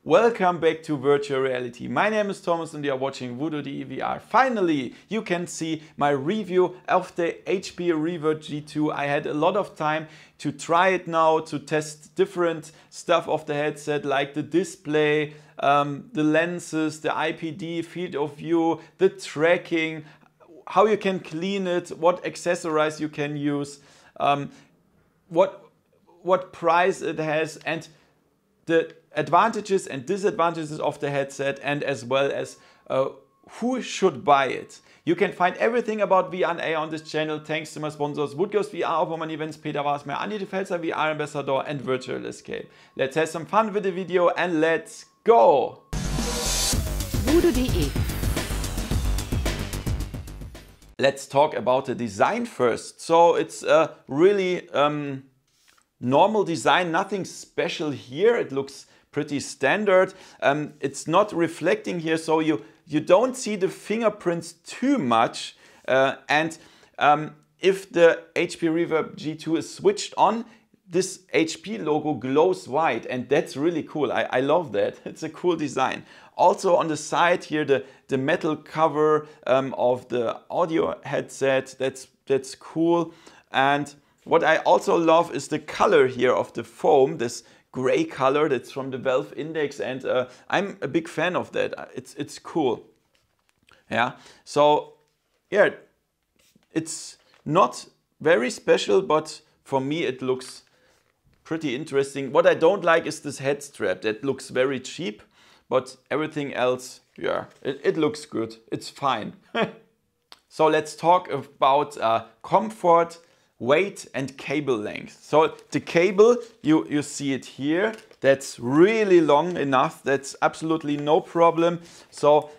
Welcome back to virtual reality. My name is Thomas and you are watching VoodooDE VR. Finally, you can see my review of the HP Reverb G2. I had a lot of time to try it now, to test different stuff of the headset, like the display, the lenses, the IPD, field of view, the tracking, how you can clean it, what accessories you can use, what price it has, and the advantages and disadvantages of the headset, and as well as who should buy it. You can find everything about VoodooDE on this channel thanks to my sponsors VoodooDE VR, auf meinen Events, Peter Wasmer, Andi de Felser, VR Ambassador, and Virtual Escape. Let's have some fun with the video and let's go! VoodooDE. Let's talk about the design first. So it's a really normal design, nothing special here. It looks pretty standard. It's not reflecting here, so you don't see the fingerprints too much. If the HP Reverb G2 is switched on, this HP logo glows white, and that's really cool. I love that. It's a cool design. Also on the side here, the metal cover of the audio headset, that's cool. And what I also love is the color here of the foam, this gray color that's from the Valve Index, and I'm a big fan of that. It's cool. Yeah. So yeah, it's not very special, but for me it looks pretty interesting. What I don't like is this head strap. That looks very cheap, but everything else, yeah, it looks good. It's fine. So let's talk about comfort, weight and cable length. So the cable, you see it here, that's really long enough. That's absolutely no problem. So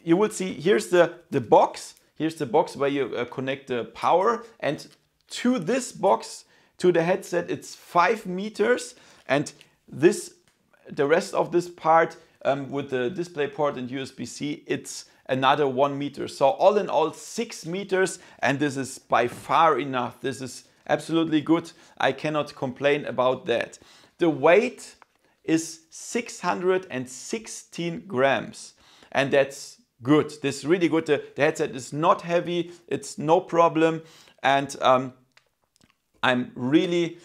you will see, here's the box. Here's the box where you connect the power, and to this box, to the headset, it's 5 meters, and the rest of this part with the display port and USB-C, it's another 1 meter. So all in all 6 meters, and this is by far enough. This is absolutely good. I cannot complain about that. The weight is 616 grams, and that's good. This is really good. The headset is not heavy. It's no problem, and I'm really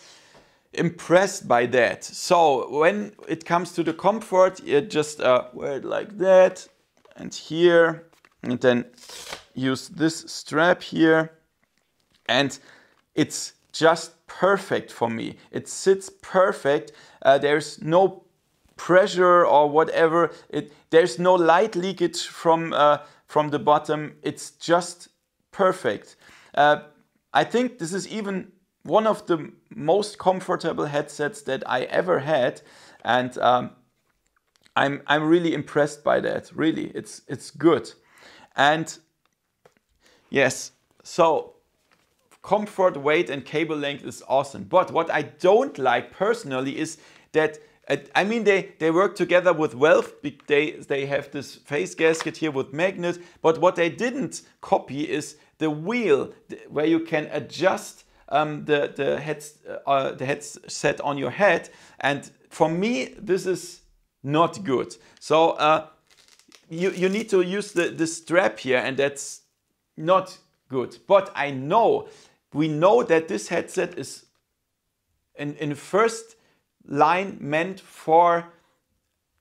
impressed by that. So when it comes to the comfort, you just wear it like that, and here, and then use this strap here, and it's just perfect for me. It sits perfect. There's no pressure or whatever. There's no light leakage from the bottom. It's just perfect. I think this is even one of the most comfortable headsets that I ever had, and I'm really impressed by that. Really, it's good. And yes, so comfort, weight and cable length is awesome. But what I don't like personally is that I mean, they work together with Valve. They have this face gasket here with magnet, but what they didn't copy is the wheel where you can adjust the headset on your head. And for me, this is not good. So you need to use the strap here, and that's not good. But we know that this headset is in first line meant for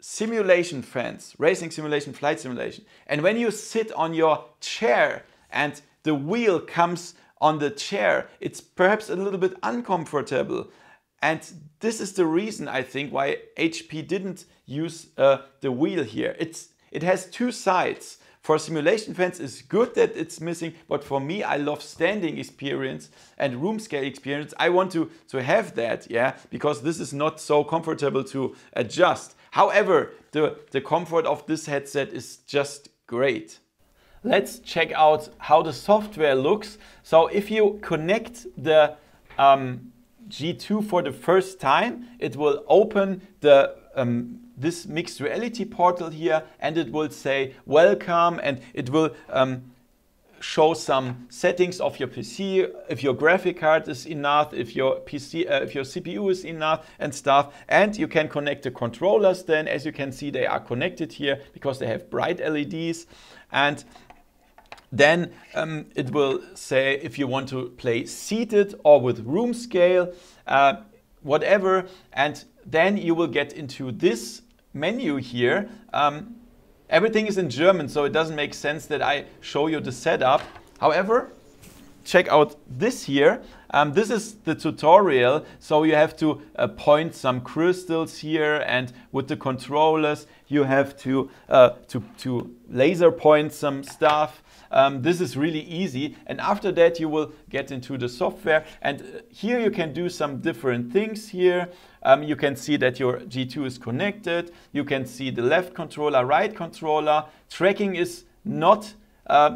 simulation fans, racing simulation, flight simulation. And when you sit on your chair and the wheel comes on the chair, it's perhaps a little bit uncomfortable. And this is the reason, I think, why HP didn't use the wheel here. It has 2 sides. For simulation fans, it's good that it's missing, but for me, I love standing experience and room scale experience. I want to have that, yeah, because this is not so comfortable to adjust. However, the comfort of this headset is just great. Let's check out how the software looks. So if you connect the G2 for the first time, it will open this mixed reality portal here, and it will say welcome, and it will show some settings of your PC, if your graphic card is enough, if your if your CPU is enough and stuff. And you can connect the controllers then. As you can see, they are connected here because they have bright LEDs. And then it will say if you want to play seated or with room scale, whatever. And then you will get into this menu here. Everything is in German, so it doesn't make sense that I show you the setup. However, check out this here. This is the tutorial, so you have to point some crystals here, and with the controllers you have to laser point some stuff. This is really easy, and after that you will get into the software, and here you can do some different things here. You can see that your G2 is connected. You can see the left controller, right controller. Tracking is not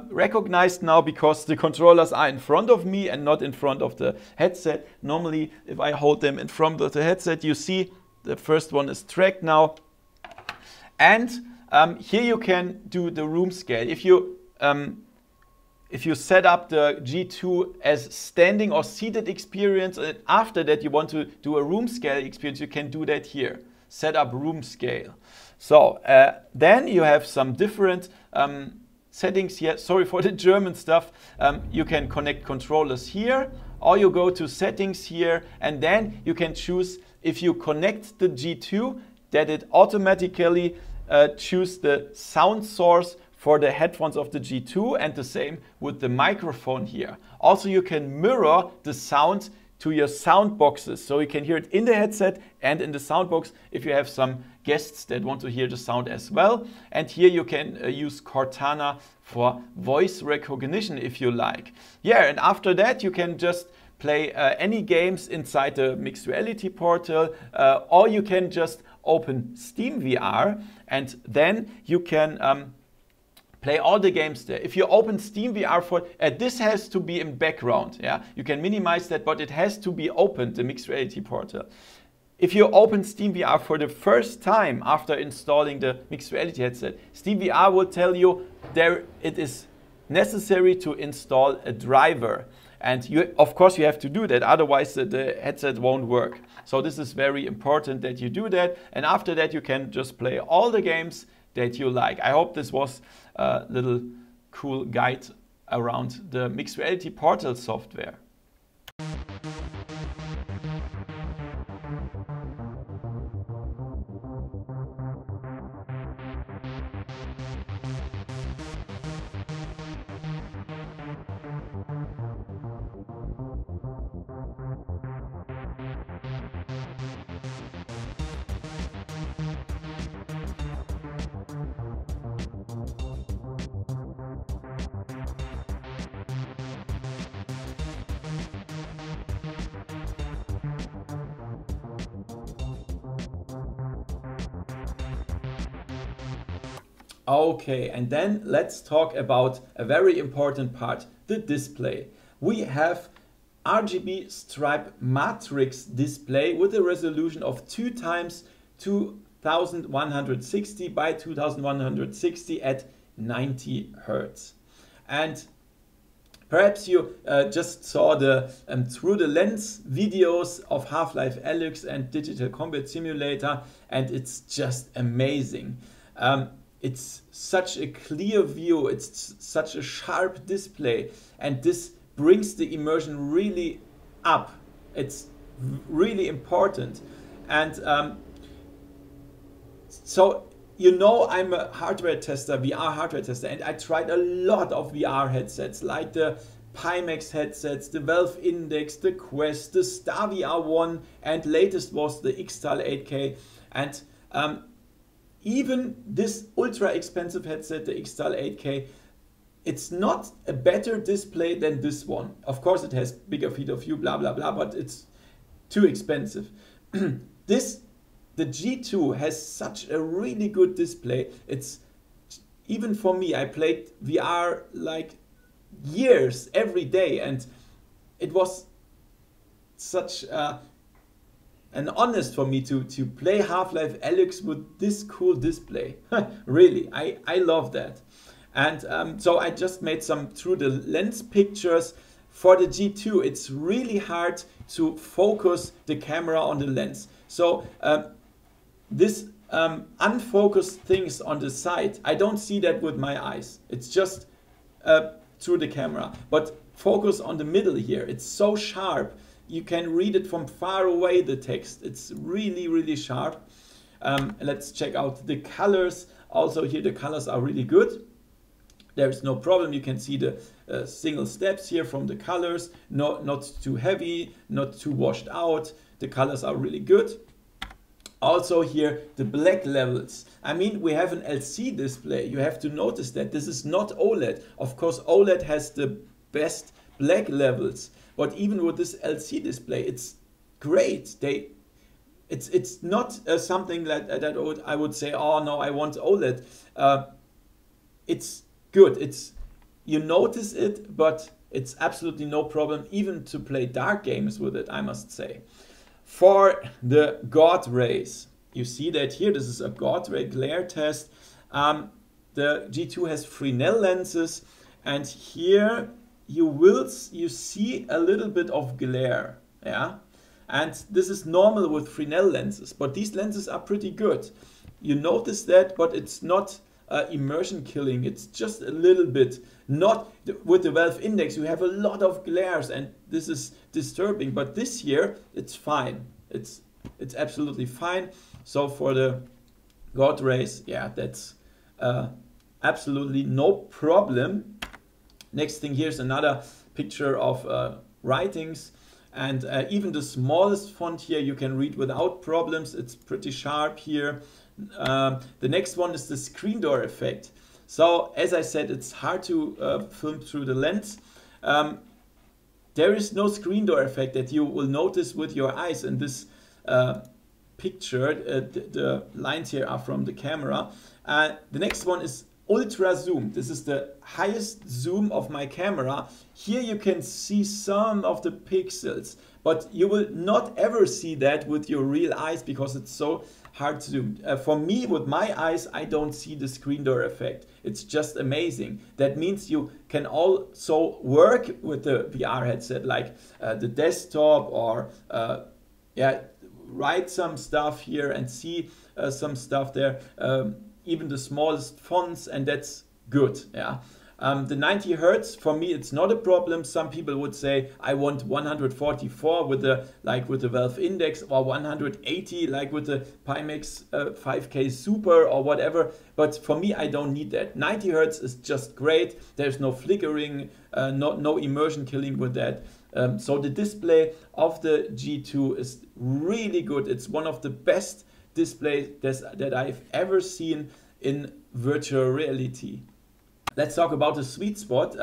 recognized now because the controllers are in front of me and not in front of the headset. Normally, if I hold them in front of the headset, you see the first one is tracked now. And here you can do the room scale. If you set up the G2 as standing or seated experience, and after that you want to do a room scale experience, you can do that here. Set up room scale. So then you have some different settings here. Sorry for the German stuff. You can connect controllers here, or you go to settings here, and then you can choose if you connect the G2 that it automatically choose the sound source for the headphones of the G2, and the same with the microphone here. Also, you can mirror the sound to your sound boxes, so you can hear it in the headset and in the sound box if you have some guests that want to hear the sound as well. And here you can use Cortana for voice recognition if you like. Yeah, and after that you can just play any games inside the mixed reality portal, or you can just open Steam VR, and then you can play all the games there. If you open Steam VR for this has to be in background. Yeah, you can minimize that, but it has to be opened, the mixed reality portal. If you open Steam VR for the first time after installing the mixed reality headset, Steam VR will tell you it is necessary to install a driver. And of course you have to do that, otherwise the headset won't work. So this is very important that you do that. And after that you can just play all the games that you like. I hope this was a little cool guide around the mixed reality portal software. Okay, and then let's talk about a very important part, the display. We have RGB stripe matrix display with a resolution of 2 × 2160 by 2160 at 90 Hertz. And perhaps you just saw the through the lens videos of Half-Life Alyx and Digital Combat Simulator, and it's just amazing. It's such a clear view, it's such a sharp display, and this brings the immersion really up. It's really important. And so, you know, I'm a hardware tester, VR hardware tester, and I tried a lot of VR headsets, like the Pimax headsets, the Valve Index, the Quest, the Star VR 1, and latest was the X-Tal 8K. And even this ultra expensive headset, the X-Tal 8K, it's not a better display than this one. Of course it has bigger field of view, blah blah blah, but it's too expensive. The G2 has such a really good display. It's, even for me, I played VR like years, every day, and it was such an honest for me to play Half-Life Alyx with this cool display. Really, I love that. And so I just made some through the lens pictures. For the G2, it's really hard to focus the camera on the lens. So this unfocused things on the side, I don't see that with my eyes. It's just through the camera. But focus on the middle here. It's so sharp. You can read it from far away, the text. It's really, really sharp. Let's check out the colors. Also here, the colors are really good. There's no problem. You can see the single steps here from the colors. Not too heavy, not too washed out. The colors are really good. Also here, the black levels. I mean, we have an LC display. You have to notice that this is not OLED. Of course, OLED has the best black levels. But even with this LC display, it's great. It's not something that I would say, oh no, I want OLED. It's good. You notice it, but it's absolutely no problem even to play dark games with it, I must say. For the God rays, you see that here, this is a God ray glare test. The G2 has Fresnel lenses, and here you see a little bit of glare, yeah. And this is normal with Fresnel lenses, but these lenses are pretty good. You notice that, but it's not immersion killing. It's just a little bit. Not with the Valve Index, you have a lot of glares, and this is disturbing. But this here, it's fine. It's absolutely fine. So for the God rays, yeah, that's absolutely no problem. Next thing, here's another picture of writings. And even the smallest font here you can read without problems. It's pretty sharp here. The next one is the screen door effect. So as I said, it's hard to film through the lens. There is no screen door effect that you will notice with your eyes in this picture. The lines here are from the camera. The next one is ultra zoom. This is the highest zoom of my camera. Here you can see some of the pixels, but you will not ever see that with your real eyes because it's so hard to zoom. For me, with my eyes, I don't see the screen door effect. It's just amazing. That means you can also work with the VR headset, like the desktop, or yeah, write some stuff here and see some stuff there. Even the smallest fonts, and that's good. Yeah. The 90 Hertz, for me, it's not a problem. Some people would say I want 144 with the Valve Index, or 180 like with the Pimax 5K Super or whatever. But for me, I don't need that. 90 Hertz is just great. There's no flickering, no immersion killing with that. So the display of the G2 is really good. It's one of the best displays that I've ever seen in virtual reality. Let's talk about the sweet spot.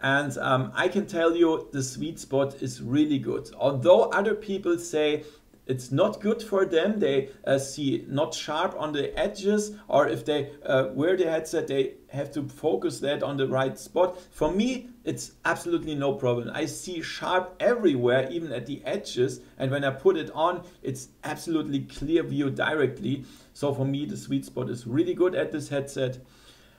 I can tell you the sweet spot is really good. Although other people say it's not good for them, they see not sharp on the edges, or if they wear the headset, they have to focus that on the right spot. For me, it's absolutely no problem. I see sharp everywhere, even at the edges, and when I put it on, it's absolutely clear view directly. So for me, the sweet spot is really good at this headset.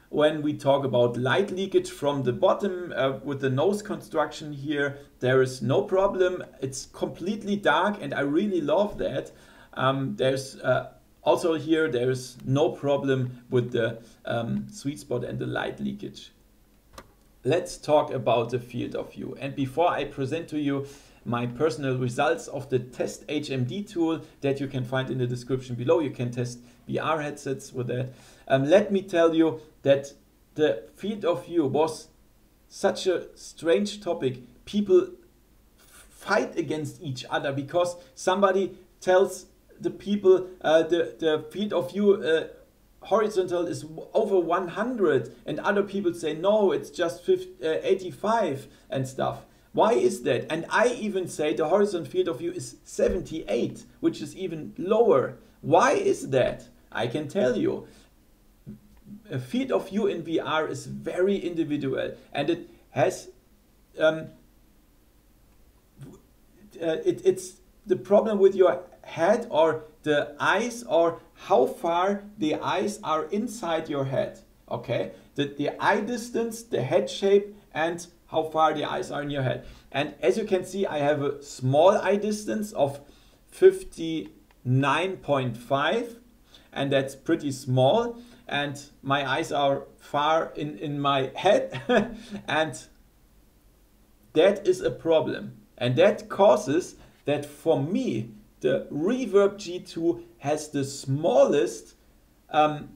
When we talk about light leakage from the bottom with the nose construction here, there is no problem. It's completely dark, and I really love that. There's also here, there is no problem with the sweet spot and the light leakage. Let's talk about the field of view. And before I present to you my personal results of the Test HMD tool that you can find in the description below, you can test VR headsets with that. Let me tell you that the field of view was such a strange topic. People fight against each other because somebody tells the people the field of view horizontal is over 100, and other people say no, it's just 85 and stuff. Why is that? And I even say the horizontal field of view is 78, which is even lower. Why is that? I can tell you. A field of view in VR is very individual, and it has it's the problem with your head or the eyes, or how far the eyes are inside your head. okay? The eye distance, the head shape, and how far the eyes are in your head. And as you can see, I have a small eye distance of 59.5, and that's pretty small. And my eyes are far in my head, and that is a problem. And that causes that for me, the Reverb G2 has the smallest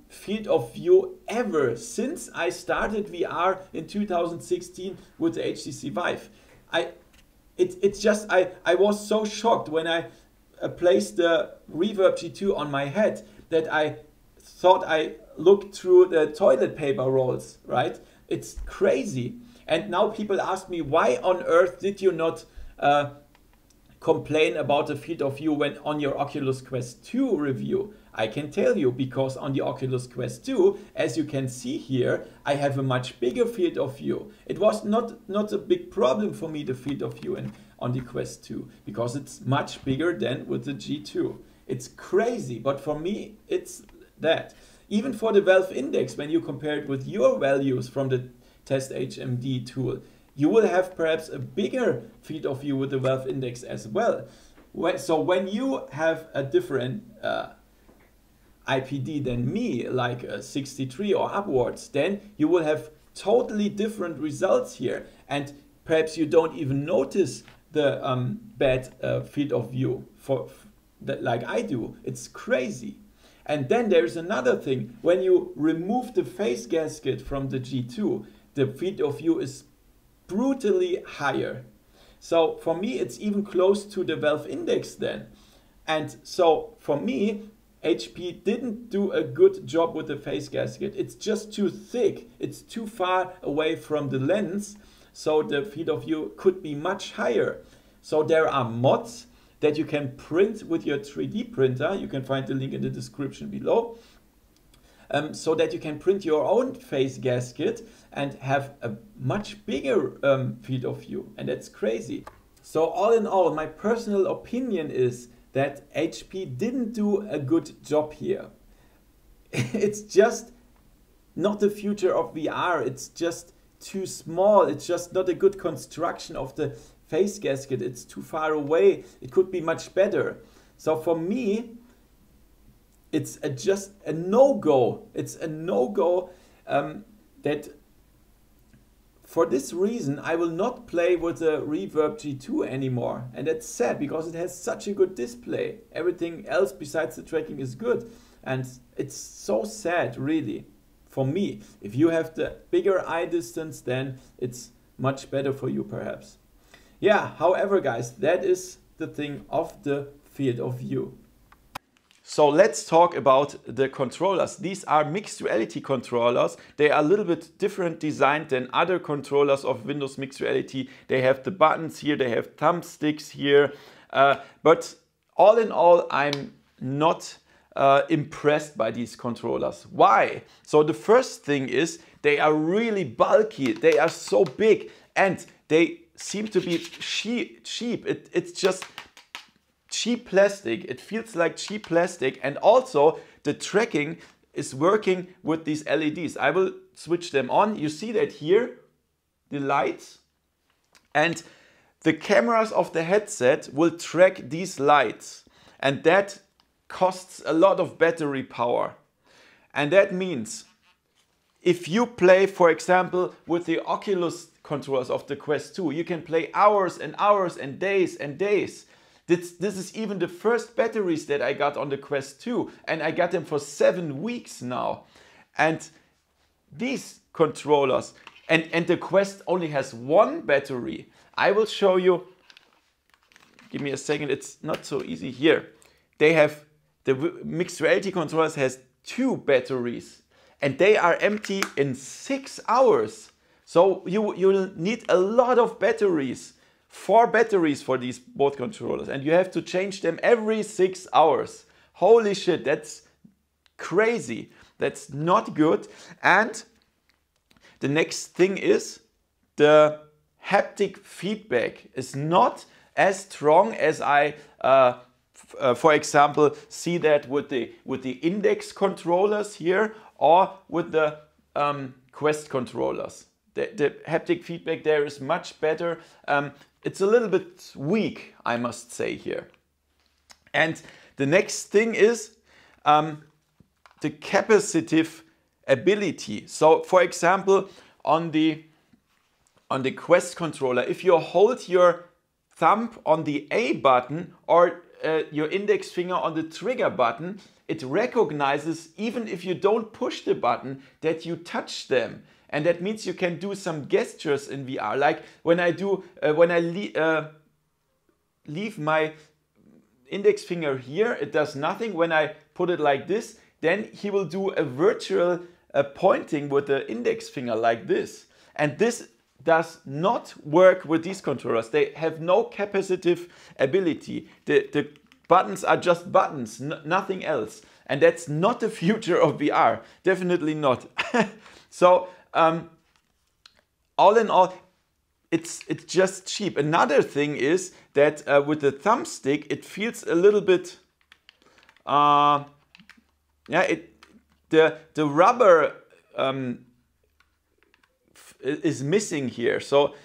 field of view ever since I started VR in 2016 with the HTC Vive. I was so shocked when I placed the Reverb G2 on my head that I thought I looked through the toilet paper rolls, right? It's crazy. And now people ask me, why on earth did you not complain about the field of view when on your Oculus Quest 2 review? I can tell you, because on the Oculus Quest 2, as you can see here, I have a much bigger field of view. It was not a big problem for me, the field of view on the Quest 2, because it's much bigger than with the G2. It's crazy, but for me, it's that. Even for the Valve Index, when you compare it with your values from the Test HMD tool, you will have perhaps a bigger field of view with the Valve Index as well. So when you have a different IPD than me, like a 63 or upwards, then you will have totally different results here. And perhaps you don't even notice the bad field of view like I do. It's crazy. And then there's another thing. When you remove the face gasket from the G2, the field of view is brutally higher. So for me, it's even close to the Valve Index then. And so for me, HP didn't do a good job with the face gasket. It's just too thick. It's too far away from the lens. So the field of view could be much higher. So there are mods that you can print with your 3D printer. You can find the link in the description below. So that you can print your own face gasket and have a much bigger field of view. And that's crazy. So all in all, my personal opinion is that HP didn't do a good job here. It's just not the future of VR. It's just too small. It's just not a good construction of the face gasket. It's too far away. It could be much better. So for me, it's just a no-go. It's a no-go that for this reason, I will not play with the Reverb G2 anymore. And that's sad, because it has such a good display. Everything else besides the tracking is good. And it's so sad, really, for me. If you have the bigger eye distance, then it's much better for you, perhaps. Yeah, however, guys, that is the thing of the field of view. So let's talk about the controllers. These are mixed reality controllers. They are a little bit different designed than other controllers of Windows Mixed Reality. They have the buttons here, they have thumbsticks here. But all in all, I'm not impressed by these controllers. Why? So the first thing is they are really bulky. They are so big and they seem to be cheap. It's just cheap plastic. It feels like cheap plastic, and also the tracking is working with these LEDs. I will switch them on. You see that here, the lights, and the cameras of the headset will track these lights, and that costs a lot of battery power. And that means if you play, for example, with the Oculus controllers of the Quest 2, you can play hours and hours and days and days. This is even the first batteries that I got on the Quest 2, and I got them for 7 weeks now. And these controllers, and the Quest only has one battery. I will show you, give me a second, it's not so easy here. They have, the mixed reality controllers has 2 batteries, and they are empty in 6 hours. So you'll need a lot of batteries. 4 batteries for these both controllers, and you have to change them every 6 hours. Holy shit, that's crazy. That's not good. And the next thing is the haptic feedback is not as strong as I, for example, see that with the index controllers here, or with the Quest controllers. The haptic feedback there is much better. It's a little bit weak, I must say here. And the next thing is the capacitive ability. So for example, on the Quest controller, if you hold your thumb on the A button or your index finger on the trigger button, it recognizes, even if you don't push the button, that you touch them. And that means you can do some gestures in VR. Like when I leave my index finger here, it does nothing. When I put it like this, then he will do a virtual pointing with the index finger like this. And this does not work with these controllers. They have no capacitive ability. The buttons are just buttons, nothing else. And that's not the future of VR. Definitely not. So all in all, it's just cheap. Another thing is that with the thumbstick, it feels a little bit, the rubber is missing here. So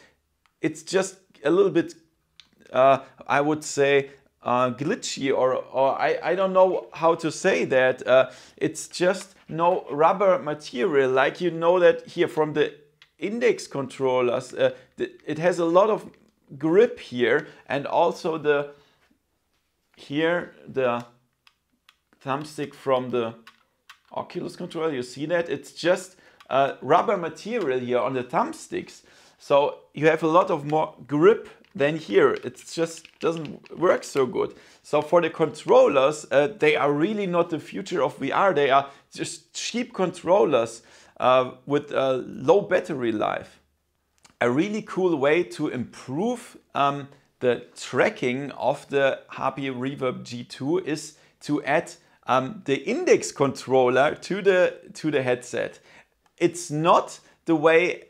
it's just a little bit, I would say, glitchy, or I don't know how to say that. It's just no rubber material, like you know that here from the index controllers. It has a lot of grip here, and also the thumbstick from the Oculus controller, you see that it's just rubber material here on the thumbsticks, so you have a lot of more grip than here. It just doesn't work so good. So for the controllers, they are really not the future of VR. They are just cheap controllers with low battery life. A really cool way to improve the tracking of the HP Reverb G2 is to add the index controller to the headset. It's not the way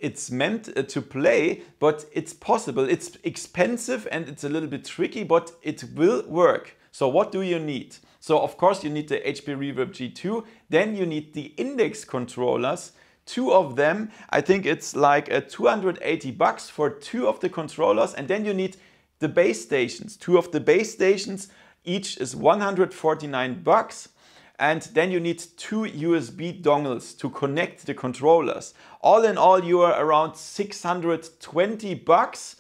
it's meant to play, but it's possible. It's expensive and it's a little bit tricky, but it will work. So what do you need? So of course you need the HP Reverb G2, then you need the index controllers, 2 of them. I think it's like $280 for 2 of the controllers, and then you need the base stations. 2 of the base stations, each is $149. And then you need 2 USB dongles to connect the controllers. All in all, you are around $620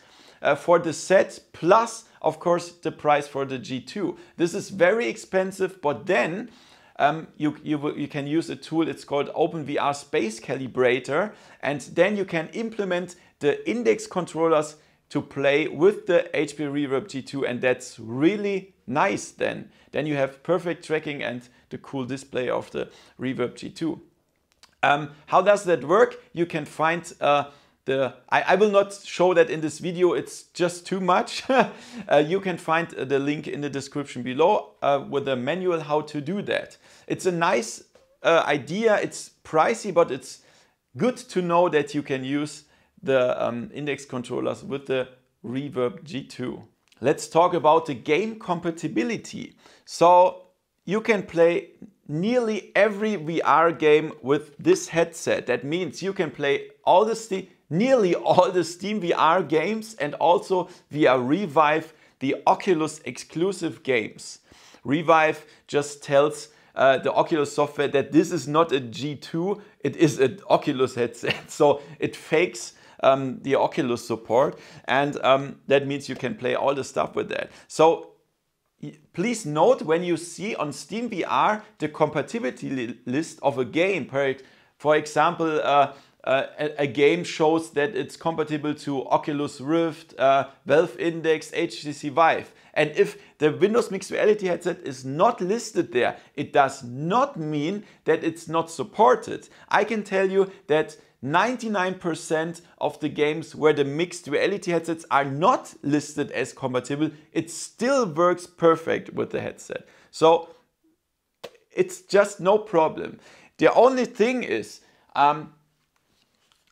for the set, plus of course the price for the G2. This is very expensive, but then you can use a tool, it's called OpenVR Space Calibrator, and then you can implement the index controllers to play with the HP Reverb G2, and that's really nice then. Then you have perfect tracking and the cool display of the Reverb G2. How does that work? You can find I will not show that in this video, it's just too much. You can find the link in the description below with a manual how to do that. It's a nice idea, it's pricey, but it's good to know that you can use the index controllers with the Reverb G2. Let's talk about the game compatibility. So you can play nearly every VR game with this headset. That means you can play nearly all the Steam VR games, and also via Revive, the Oculus exclusive games. Revive just tells the Oculus software that this is not a G2, it is an Oculus headset. So it fakes the Oculus support, and that means you can play all the stuff with that. So please note, when you see on Steam VR the compatibility list of a game, for example, a game shows that it's compatible to Oculus Rift, Valve Index, HTC Vive. And if the Windows Mixed Reality headset is not listed there, it does not mean that it's not supported. I can tell you that 99% of the games where the mixed reality headsets are not listed as compatible, it still works perfect with the headset. So it's just no problem. The only thing is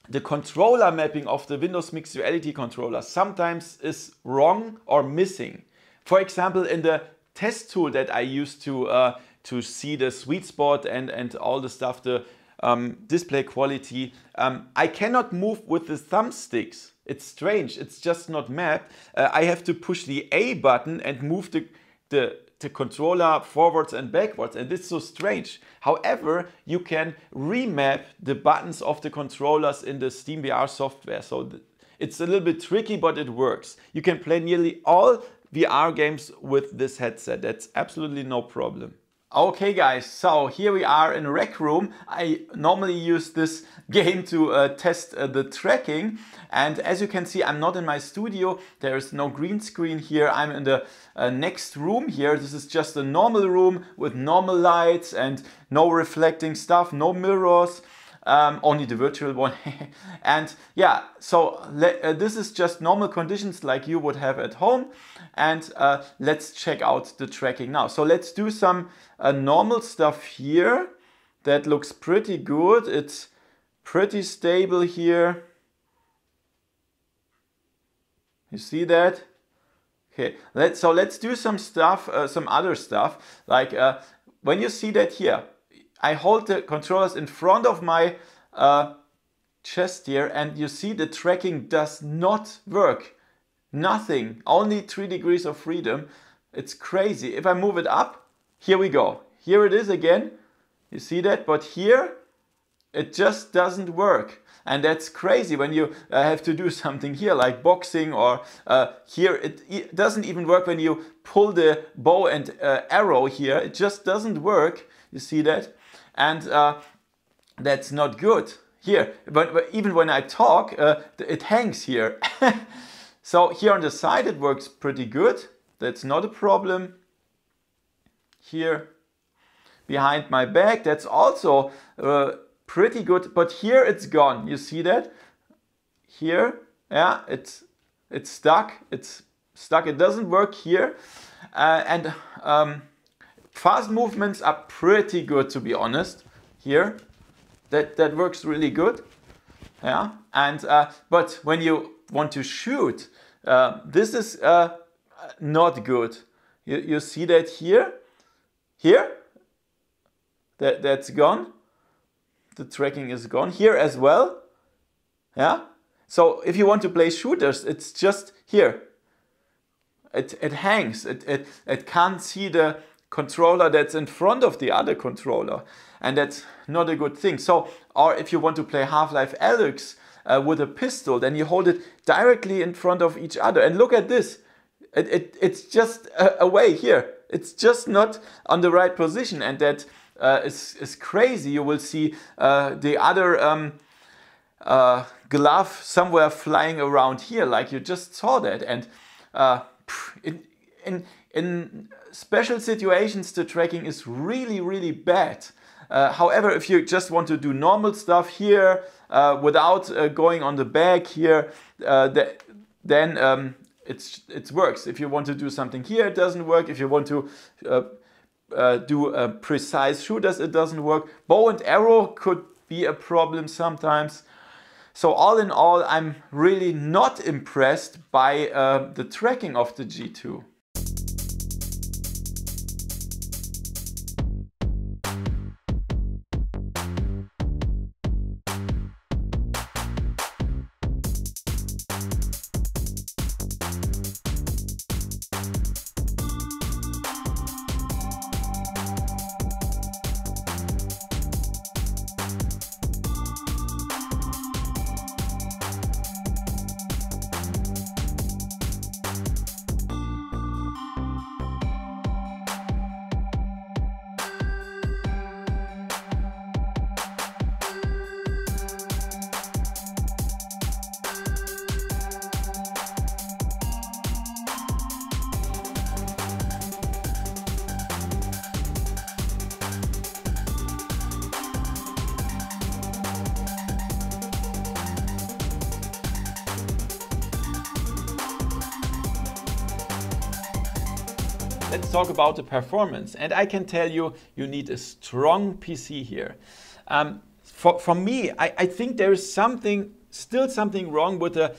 the controller mapping of the Windows Mixed Reality controller sometimes is wrong or missing. For example, in the test tool that I used to see the sweet spot and all the stuff, the display quality. I cannot move with the thumbsticks. It's strange, it's just not mapped. I have to push the A button and move the controller forwards and backwards, and this is so strange. However, you can remap the buttons of the controllers in the SteamVR software, so it's a little bit tricky, but it works. You can play nearly all VR games with this headset. That's absolutely no problem. Okay guys, so here we are in Rec Room. I normally use this game to test the tracking, and as you can see, I'm not in my studio. There is no green screen here. I'm in the next room here. This is just a normal room with normal lights and no reflecting stuff, no mirrors. Only the virtual one. And yeah, so this is just normal conditions like you would have at home. And let's check out the tracking now. So let's do some normal stuff here. That looks pretty good. It's pretty stable here. You see that? Okay, let's do some stuff, some other stuff. Like when you see that here, I hold the controllers in front of my chest here, and you see the tracking does not work. Nothing, only 3 degrees of freedom. It's crazy. If I move it up, here we go. Here it is again. You see that? But here, it just doesn't work. And that's crazy when you have to do something here like boxing, or here it doesn't even work when you pull the bow and arrow here. It just doesn't work. You see that? And that's not good. Here, but even when I talk, it hangs here. So here on the side it works pretty good. That's not a problem. Here behind my back, that's also pretty good. But here it's gone. You see that? Here, yeah, it's stuck. It's stuck. It doesn't work here. And fast movements are pretty good, to be honest. Here, that works really good. Yeah, and but when you want to shoot, this is not good. You see that here? Here? That's gone. The tracking is gone. Here as well. Yeah. So if you want to play shooters, it's just here. It hangs. It can't see the controller that's in front of the other controller, and that's not a good thing. So, or if you want to play Half-Life Alyx with a pistol, then you hold it directly in front of each other, and look at this. It's just away here. It's just not on the right position, and that is crazy. You will see the other glove somewhere flying around here, like you just saw that. And in special situations, the tracking is really, really bad. However, if you just want to do normal stuff here without going on the back here, then it works. If you want to do something here, it doesn't work. If you want to do precise shooters, it doesn't work. Bow and arrow could be a problem sometimes. So all in all, I'm really not impressed by the tracking of the G2. Let's talk about the performance, and I can tell you, you need a strong PC here. For me, I think there is still something wrong with the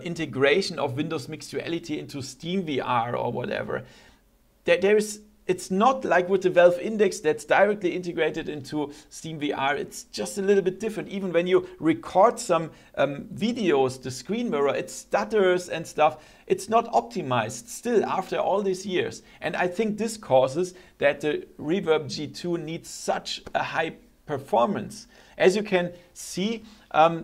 integration of Windows Mixed Reality into SteamVR or whatever. There is it's not like with the Valve Index that's directly integrated into Steam VR. It's just a little bit different. Even when you record some videos, the screen mirror, it stutters and stuff. It's not optimized still after all these years. And I think this causes that the Reverb G2 needs such a high performance. As you can see,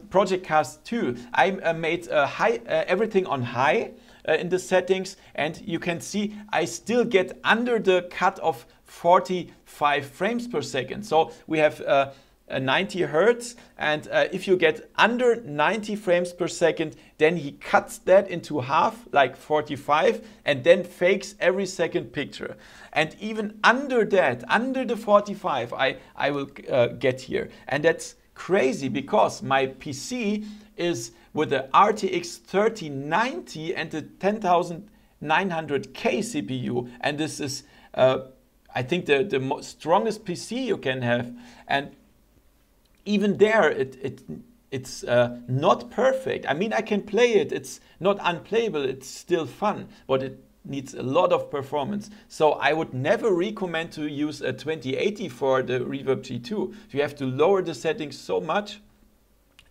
Project Cast 2, I made everything on high in the settings, and you can see I still get under the cut of 45 frames per second. So we have 90 Hertz, and if you get under 90 frames per second, then he cuts that into half, like 45, and then fakes every second picture. And even under that, under the 45, I will get here. And that's crazy because my PC is with the RTX 3090 and the 10900K CPU, and this is I think the strongest PC you can have. And even there it's not perfect. I mean, I can play it, it's not unplayable, it's still fun, but it needs a lot of performance. So I would never recommend to use a 2080 for the Reverb G2. You have to lower the settings so much.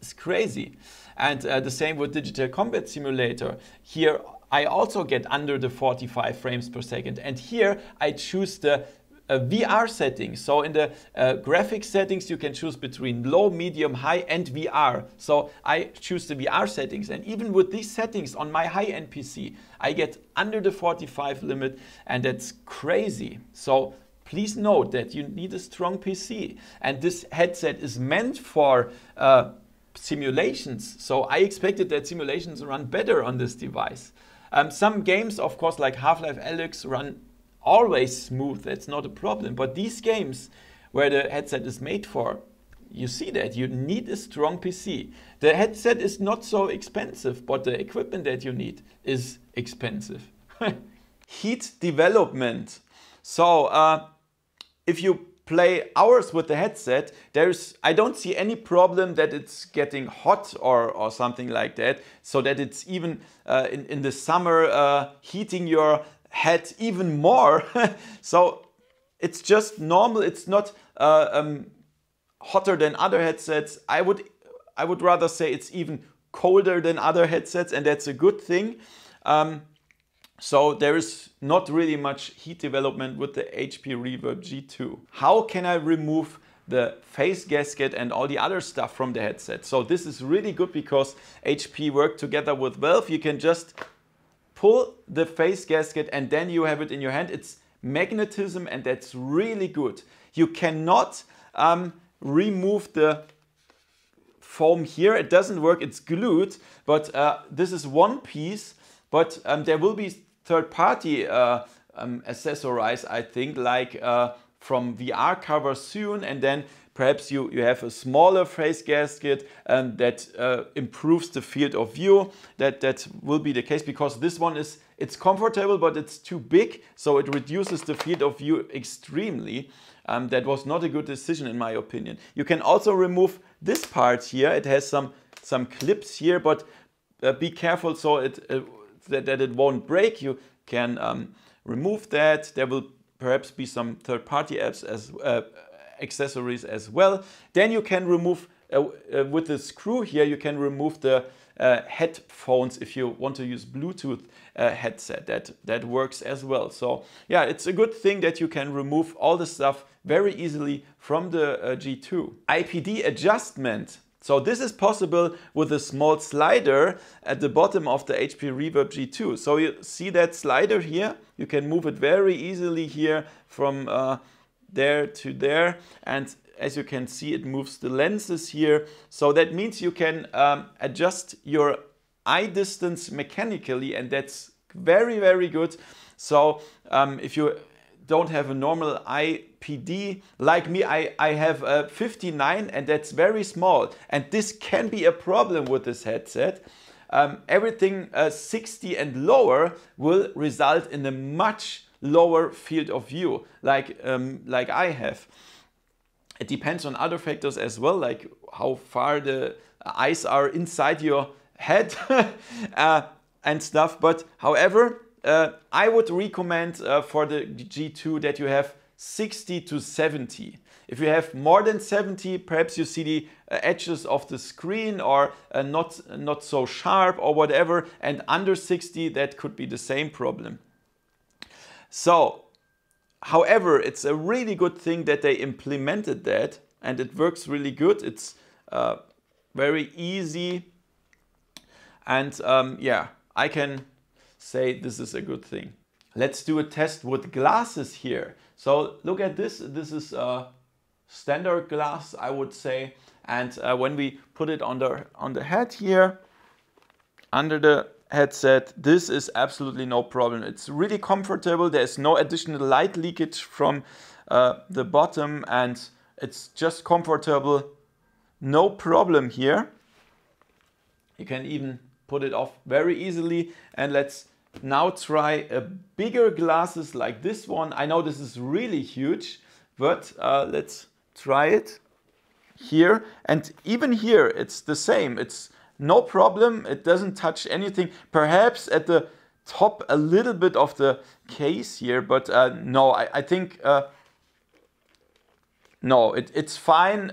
It's crazy. And the same with Digital Combat Simulator. Here I also get under the 45 frames per second. And here I choose the VR settings. So in the graphics settings, you can choose between low, medium, high, and VR. So I choose the VR settings. And even with these settings on my high-end PC, I get under the 45 limit, and that's crazy. So please note that you need a strong PC. And this headset is meant for simulations. So I expected that simulations run better on this device. Some games, of course, like Half-Life Alyx, run always smooth. That's not a problem. But these games where the headset is made for, you see that you need a strong PC. The headset is not so expensive, but the equipment that you need is expensive. Heat development. So if you play hours with the headset, I don't see any problem that it's getting hot or something like that, so that it's even in the summer heating your head even more. So it's just normal. It's not hotter than other headsets. I would rather say it's even colder than other headsets, and that's a good thing. So there is not really much heat development with the HP Reverb G2. How can I remove the face gasket and all the other stuff from the headset? So this is really good because HP worked together with Valve. You can just pull the face gasket and then you have it in your hand. It's magnetism, and that's really good. You cannot remove the foam here. It doesn't work, it's glued, but this is one piece. But there will be third-party accessories, I think, like from VR cover soon, and then perhaps you have a smaller face gasket that improves the field of view. That will be the case, because this one it's comfortable, but it's too big, so it reduces the field of view extremely. That was not a good decision in my opinion. You can also remove this part here. It has some clips here, but be careful so that it won't break. You can remove that. There will perhaps be some third-party apps as accessories as well. Then you can remove with the screw here. You can remove the headphones if you want to use Bluetooth headset. That works as well. So yeah, it's a good thing that you can remove all the stuff very easily from the G2. IPD adjustment. So this is possible with a small slider at the bottom of the HP Reverb G2. So you see that slider here? You can move it very easily here from there to there. And as you can see, it moves the lenses here. So that means you can adjust your eye distance mechanically, and that's very, very good. So if you don't have a normal IPD like me, I have a 59, and that's very small, and this can be a problem with this headset. Everything 60 and lower will result in a much lower field of view, like I have. It depends on other factors as well, like how far the eyes are inside your head and stuff. But however, I would recommend for the G2 that you have 60 to 70. If you have more than 70, perhaps you see the edges of the screen or not so sharp or whatever, and under 60 that could be the same problem. So, however, it's a really good thing that they implemented that, and it works really good. It's very easy, and yeah, I can say this is a good thing. Let's do a test with glasses here. So look at this. This is standard glass, I would say, and when we put it on the head here, under the headset, this is absolutely no problem. It's really comfortable. There's no additional light leakage from the bottom, and it's just comfortable. No problem here. You can even put it off very easily. And let's now try a bigger glasses like this one. I know this is really huge, but let's try it here. And even here, it's the same. It's no problem. It doesn't touch anything. Perhaps at the top a little bit of the case here, but no, I think no, it's fine.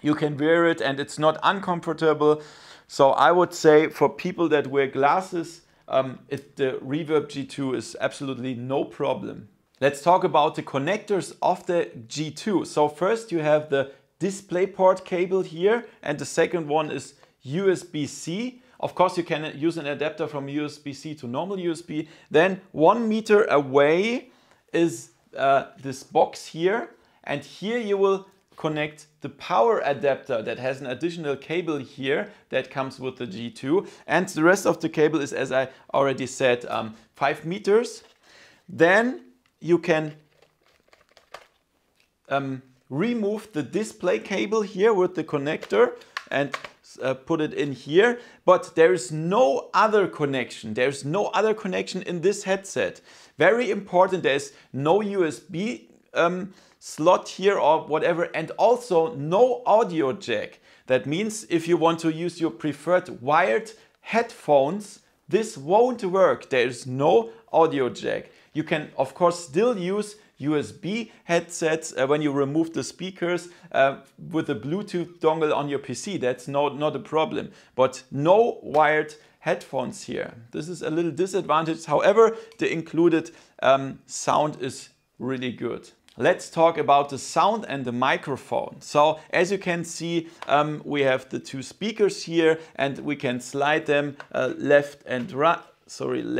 You can wear it and it's not uncomfortable. So I would say for people that wear glasses, the Reverb G2 is absolutely no problem. Let's talk about the connectors of the G2. So first you have the DisplayPort cable here, and the second one is USB-C. Of course you can use an adapter from USB-C to normal USB. Then 1 meter away is this box here, and here you will connect the power adapter that has an additional cable here that comes with the G2, and the rest of the cable is, as I already said, 5 meters. Then you can remove the display cable here with the connector and put it in here, but there is no other connection. There's no other connection in this headset. Very important, there's no USB slot here or whatever, and also no audio jack. That means if you want to use your preferred wired headphones, this won't work. There's no audio jack. You can of course still use USB headsets when you remove the speakers with a Bluetooth dongle on your PC. That's not a problem, but no wired headphones here. This is a little disadvantage. However, the included sound is really good. Let's talk about the sound and the microphone. So as you can see, we have the two speakers here, and we can slide them left and right, and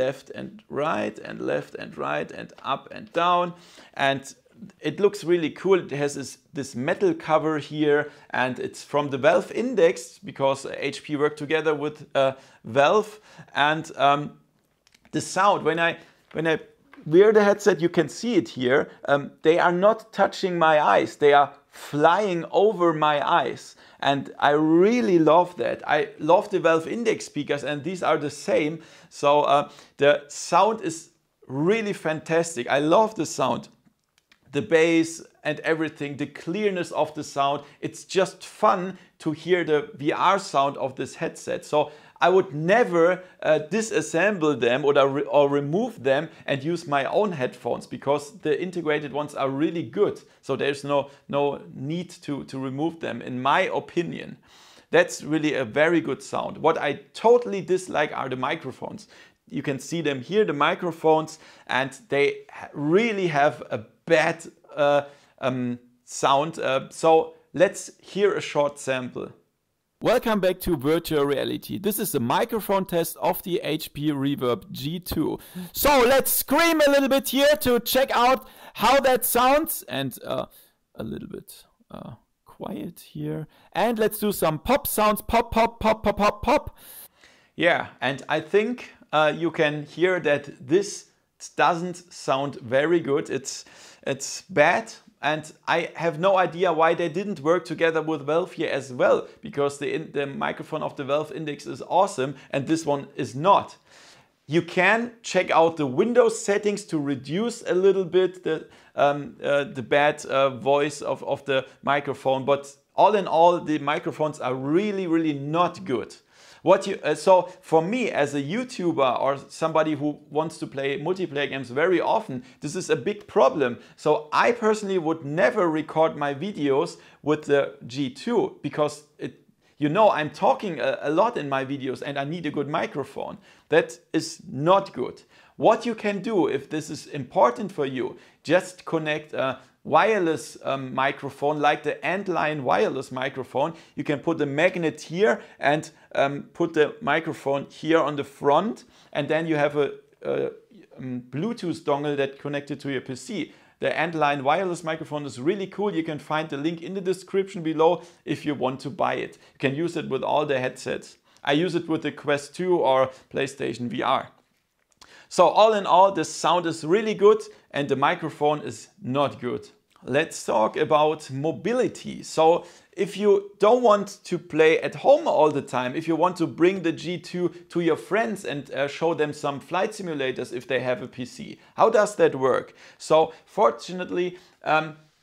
left and right and up and down. And it looks really cool. It has this metal cover here, and it's from the Valve Index because HP worked together with Valve. And the sound, when I wear the headset, you can see it here. They are not touching my eyes. They are flying over my eyes. And I really love that. I love the Valve Index speakers, and these are the same. So the sound is really fantastic. I love the sound, the bass and everything, the clearness of the sound. It's just fun to hear the VR sound of this headset. So I would never disassemble them or remove them and use my own headphones, because the integrated ones are really good. So there's no need to remove them, in my opinion. That's really a very good sound. What I totally dislike are the microphones. You can see them here, the microphones, and they really have a bad sound. So let's hear a short sample. Welcome back to virtual reality. This is the microphone test of the HP Reverb G2. So let's scream a little bit here to check out how that sounds, and a little bit quiet here. And let's do some pop sounds. Pop, pop, pop, pop, pop, pop. Yeah, and I think you can hear that this doesn't sound very good. It's bad. And I have no idea why they didn't work together with Valve here as well, because the microphone of the Valve Index is awesome and this one is not. You can check out the Windows settings to reduce a little bit the bad voice of the microphone, but all in all, the microphones are really, really not good. So for me as a YouTuber or somebody who wants to play multiplayer games very often, this is a big problem. So I personally would never record my videos with the G2 because I'm talking a lot in my videos and I need a good microphone. That is not good. What you can do if this is important for you, just connect a wireless microphone like the Antline wireless microphone. You can put the magnet here and put the microphone here on the front, and then you have a Bluetooth dongle that connected to your PC. The Antline wireless microphone is really cool. You can find the link in the description below if you want to buy it. You can use it with all the headsets. I use it with the Quest 2 or PlayStation VR. So all in all, the sound is really good and the microphone is not good. Let's talk about mobility. So if you don't want to play at home all the time, if you want to bring the G2 to your friends and show them some flight simulators if they have a PC, how does that work? So fortunately,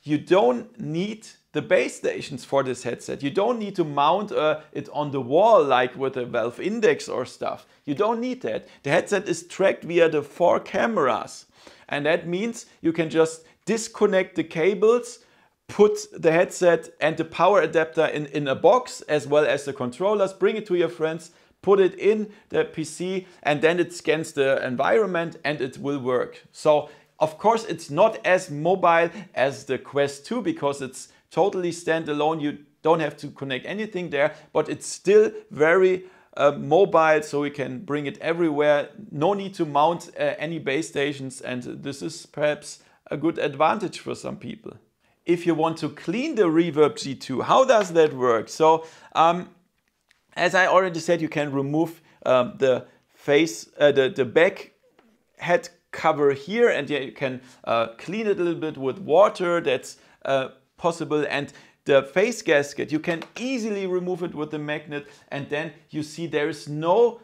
you don't need the base stations for this headset. You don't need to mount it on the wall like with a Valve Index or stuff. You don't need that. The headset is tracked via the 4 cameras. And that means you can just disconnect the cables, put the headset and the power adapter in a box as well as the controllers, bring it to your friends, put it in the PC, and then it scans the environment and it will work. So of course it's not as mobile as the Quest 2 because it's totally standalone. You don't have to connect anything there, but it's still very mobile, so we can bring it everywhere. No need to mount any base stations, and this is perhaps a good advantage for some people. If you want to clean the Reverb G2, how does that work? So as I already said, you can remove the back head cover here, and you can clean it a little bit with water. That's possible. And the face gasket, you can easily remove it with the magnet, and then you see there is no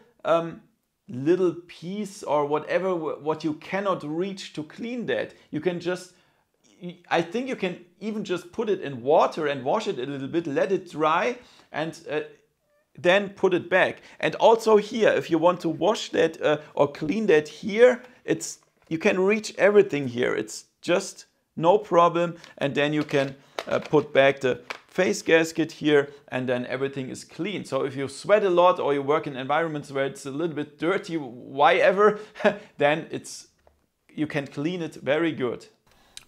little piece or whatever what you cannot reach to clean that. You can just, I think you can even just put it in water and wash it a little bit, let it dry, and then put it back. And also here, if you want to wash that or clean that here, you can reach everything here. It's just no problem. And then you can put back the face gasket here, and then everything is clean. So if you sweat a lot or you work in environments where it's a little bit dirty, why ever, then you can clean it very good.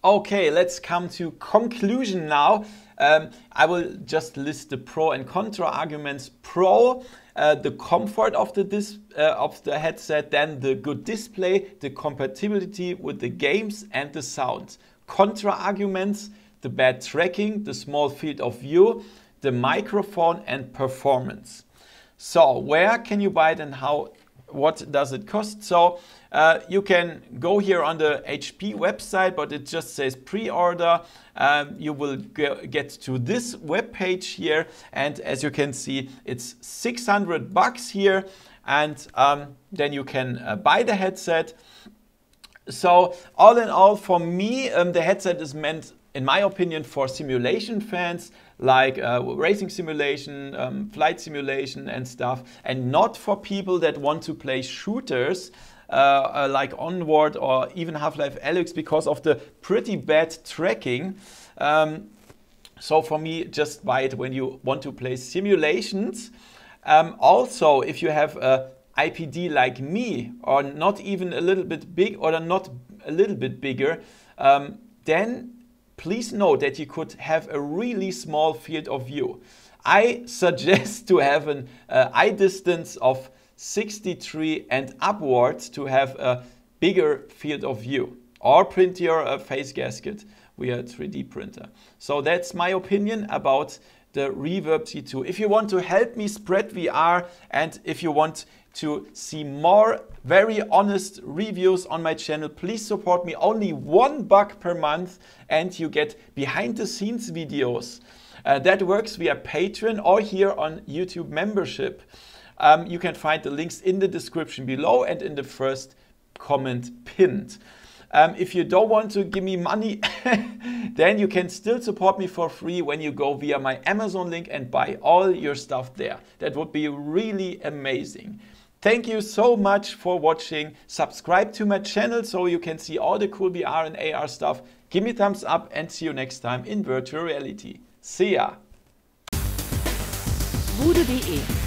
Okay, let's come to conclusion now. I will just list the pro and contra arguments. Pro, the comfort of the headset, then the good display, the compatibility with the games and the sound. Contra arguments, the bad tracking, the small field of view, the microphone and performance. So where can you buy it and what does it cost? So you can go here on the HP website, but it just says pre-order. You will get to this web page here, and as you can see, it's $600 here, and then you can buy the headset. So all in all, for me, the headset is meant, in my opinion, for simulation fans, like racing simulation, flight simulation and stuff, and not for people that want to play shooters like Onward or even Half-Life Alyx because of the pretty bad tracking. So for me, just buy it when you want to play simulations. Also, if you have a IPD like me, or not even a little bit big, or not a little bit bigger, then please know that you could have a really small field of view. I suggest to have an eye distance of 63 and upwards to have a bigger field of view, or print your face gasket via 3D printer. So that's my opinion about the Reverb G2. If you want to help me spread VR, and if you want to see more very honest reviews on my channel, please support me. Only $1 per month and you get behind the scenes videos. That works via Patreon or here on YouTube membership. You can find the links in the description below and in the first comment pinned. If you don't want to give me money, then you can still support me for free when you go via my Amazon link and buy all your stuff there. That would be really amazing. Thank you so much for watching. Subscribe to my channel so you can see all the cool VR and AR stuff. Give me a thumbs up and see you next time in virtual reality. See ya! VoodooDE